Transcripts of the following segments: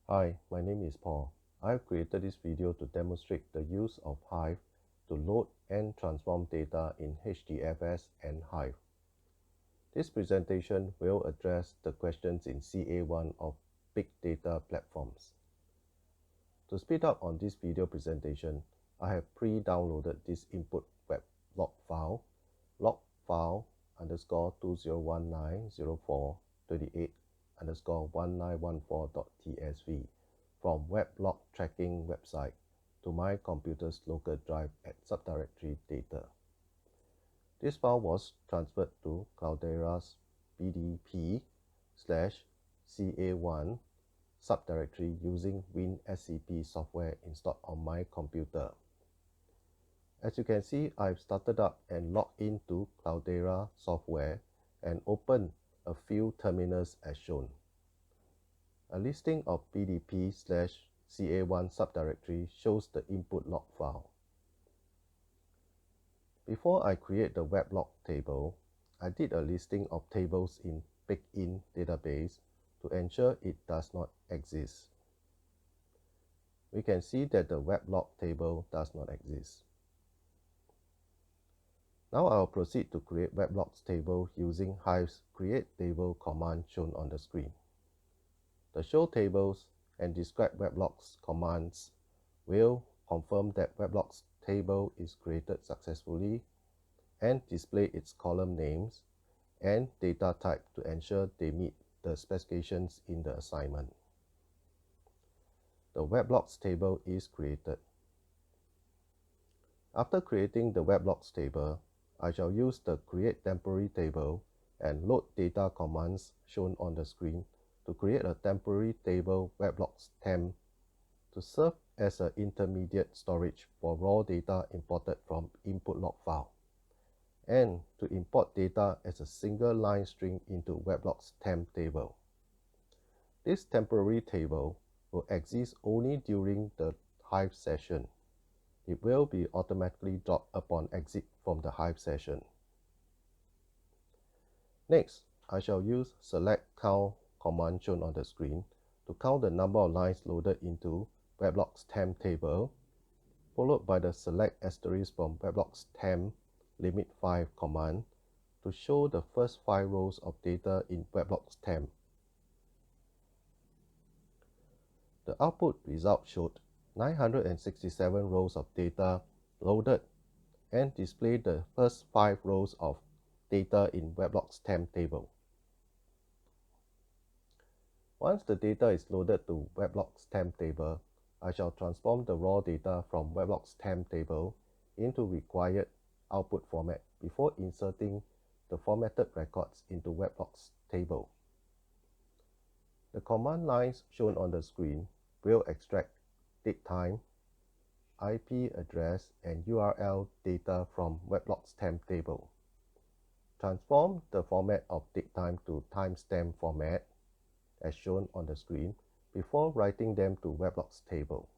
Hi, my name is Paul. I have created this video to demonstrate the use of Hive to load and transform data in HDFS and Hive. This presentation will address the questions in CA1 of big data platforms. To speed up on this video presentation, I have pre-downloaded this input web log file, log file _20190428_1914.tsv from weblog tracking website to my computer's local drive at subdirectory data. This file was transferred to Cloudera's BDP /CA1 subdirectory using WinSCP software installed on my computer. As you can see, I've started up and logged into Cloudera software and opened a few terminals as shown. A listing of BDP /CA1 subdirectory shows the input log file. Before I create the weblog table, I did a listing of tables in Pickin database to ensure it does not exist. We can see that the weblog table does not exist. Now I'll proceed to create weblogs table using Hive's create table command shown on the screen. The show tables and describe weblogs commands will confirm that weblogs table is created successfully and display its column names and data type to ensure they meet the specifications in the assignment. The weblogs table is created. After creating the weblogs table, I shall use the create temporary table and load data commands shown on the screen to create a temporary table weblogs temp to serve as an intermediate storage for raw data imported from input log file, and to import data as a single line string into weblogs temp table. This temporary table will exist only during the Hive session. It will be automatically dropped upon exit from the Hive session. Next, I shall use select count command shown on the screen to count the number of lines loaded into weblogs temp table, followed by the select asterisk from weblogs temp limit 5 command to show the first 5 rows of data in weblogs temp. The output result showed 967 rows of data loaded and displayed the first 5 rows of data in weblogs temp table. Once the data is loaded to weblogs temp table, I shall transform the raw data from weblogs temp table into required output format before inserting the formatted records into weblogs table. The command lines shown on the screen will extract date time, IP address, and URL data from weblogs temp table. Transform the format of datetime to timestamp format as shown on the screen before writing them to weblogs table.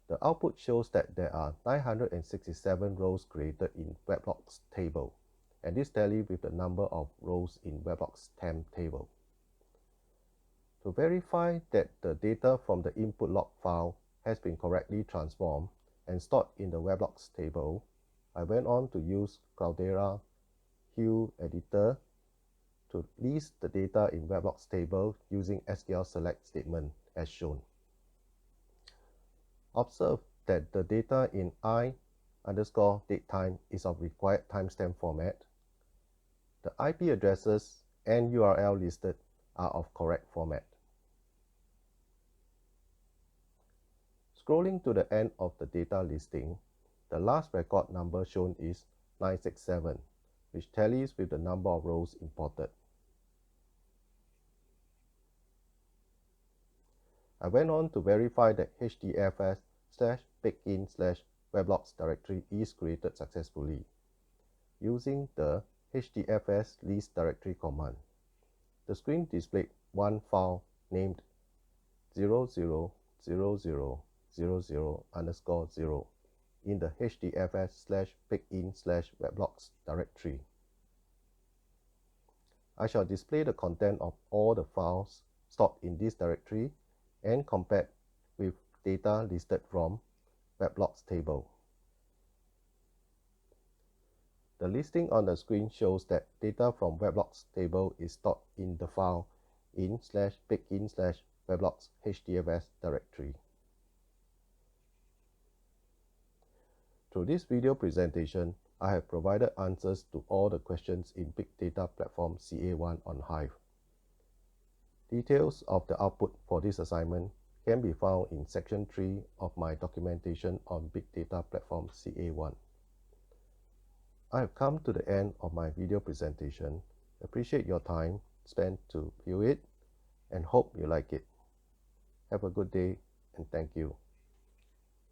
The output shows that there are 967 rows created in weblogs table, and this tallies with the number of rows in weblogs temp table. To verify that the data from the input log file has been correctly transformed and stored in the weblogs table, I went on to use Cloudera Hive editor to list the data in weblogs table using SQL select statement as shown. Observe that the data in I_datetime is of required timestamp format. The IP addresses and URL listed are of correct format. Scrolling to the end of the data listing, the last record number shown is 967, which tallies with the number of rows imported. I went on to verify that HDFS/Pickin/weblogs directory is created successfully using the HDFS list directory command. The screen displayed one file named 000000_0 in the HDFS/Pickin/weblogs directory. I shall display the content of all the files stored in this directory and compared with data listed from weblogs table. The listing on the screen shows that data from weblogs table is stored in the file in/bigin/weblogs hdfs directory. Through this video presentation, I have provided answers to all the questions in Big Data Platform CA1 on Hive. Details of the output for this assignment can be found in section 3 of my documentation on Big Data Platform CA1. I have come to the end of my video presentation. Appreciate your time spent to view it and hope you like it. Have a good day and thank you.